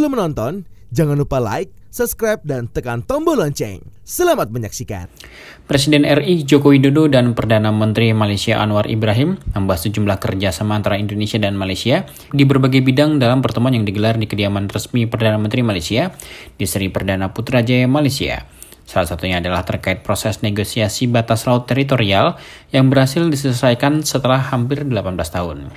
Sebelum menonton, jangan lupa like, subscribe, dan tekan tombol lonceng. Selamat menyaksikan. Presiden RI Joko Widodo dan Perdana Menteri Malaysia Anwar Ibrahim membahas sejumlah kerjasama antara Indonesia dan Malaysia di berbagai bidang dalam pertemuan yang digelar di kediaman resmi Perdana Menteri Malaysia di Seri Perdana Putrajaya, Malaysia. Salah satunya adalah terkait proses negosiasi batas laut teritorial yang berhasil diselesaikan setelah hampir 18 tahun.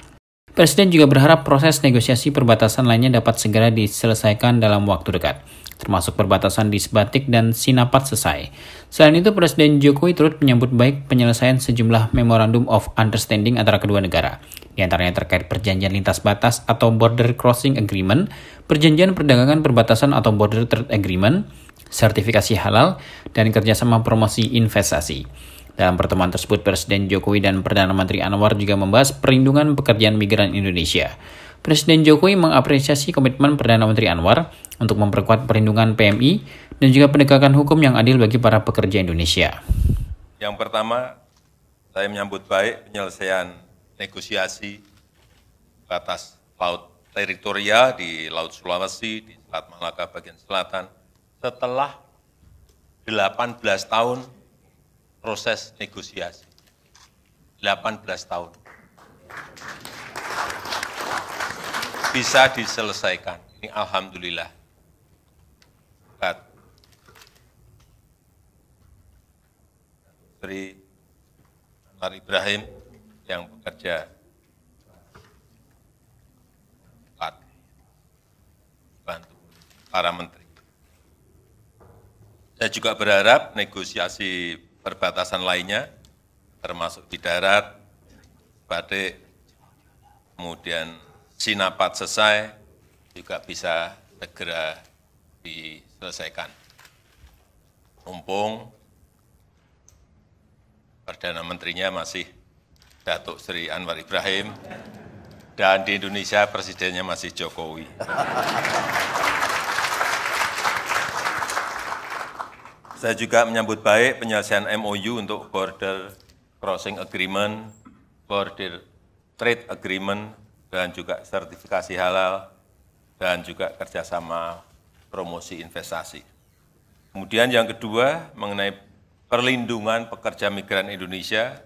Presiden juga berharap proses negosiasi perbatasan lainnya dapat segera diselesaikan dalam waktu dekat, termasuk perbatasan di Sebatik dan Sinapat selesai. Selain itu, Presiden Jokowi turut menyambut baik penyelesaian sejumlah Memorandum of Understanding antara kedua negara, di antaranya terkait perjanjian lintas batas atau Border Crossing Agreement, perjanjian perdagangan perbatasan atau Border Trade Agreement, sertifikasi halal, dan kerjasama promosi investasi. Dalam pertemuan tersebut, Presiden Jokowi dan Perdana Menteri Anwar juga membahas perlindungan pekerjaan migran Indonesia. Presiden Jokowi mengapresiasi komitmen Perdana Menteri Anwar untuk memperkuat perlindungan PMI dan juga penegakan hukum yang adil bagi para pekerja Indonesia. Yang pertama, saya menyambut baik penyelesaian negosiasi batas laut teritorial di Laut Sulawesi, di Selat Malaka bagian selatan, setelah 18 tahun proses negosiasi. 18 tahun. Bisa diselesaikan. Ini alhamdulillah. Menteri Anwar Ibrahim yang bekerja bantu para menteri. Saya juga berharap negosiasi perbatasan lainnya, termasuk di darat, Batik, kemudian Sinapat selesai, juga bisa segera diselesaikan. Mumpung Perdana Menterinya masih Datuk Seri Anwar Ibrahim, dan di Indonesia Presidennya masih Jokowi. Saya juga menyambut baik penyelesaian MOU untuk Border Crossing Agreement, Border Trade Agreement, dan juga sertifikasi halal, dan juga kerjasama promosi investasi. Kemudian yang kedua, mengenai perlindungan pekerja migran Indonesia,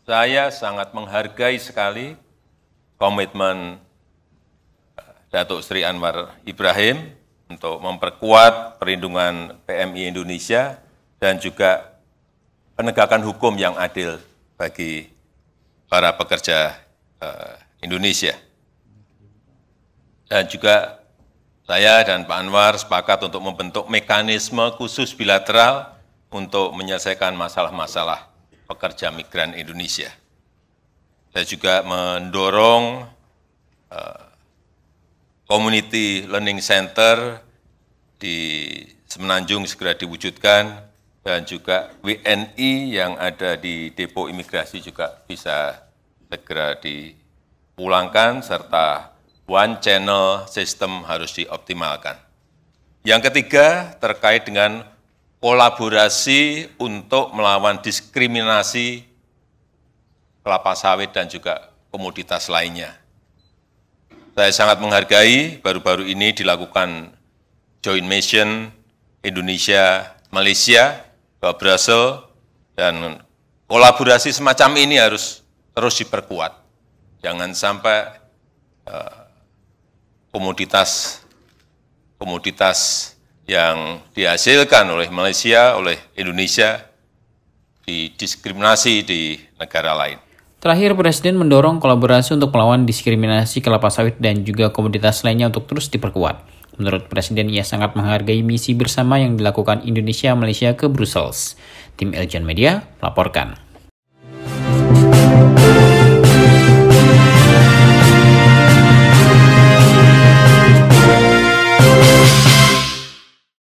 saya sangat menghargai sekali komitmen Datuk Seri Anwar Ibrahim untuk memperkuat perlindungan PMI Indonesia dan juga penegakan hukum yang adil bagi para pekerja Indonesia. Dan juga saya dan Pak Anwar sepakat untuk membentuk mekanisme khusus bilateral untuk menyelesaikan masalah-masalah pekerja migran Indonesia. Saya juga mendorong Community Learning Center di Semenanjung segera diwujudkan, dan juga WNI yang ada di depo imigrasi juga bisa segera dipulangkan, serta one channel system harus dioptimalkan. Yang ketiga, terkait dengan kolaborasi untuk melawan diskriminasi kelapa sawit dan juga komoditas lainnya. Saya sangat menghargai baru-baru ini dilakukan joint mission Indonesia-Malaysia ke Brussels, dan kolaborasi semacam ini harus terus diperkuat. Jangan sampai komoditas yang dihasilkan oleh Malaysia, oleh Indonesia, didiskriminasi di negara lain. Terakhir, Presiden mendorong kolaborasi untuk melawan diskriminasi kelapa sawit dan juga komoditas lainnya untuk terus diperkuat. Menurut Presiden, ia sangat menghargai misi bersama yang dilakukan Indonesia-Malaysia ke Brussels. Tim Eljan Media melaporkan.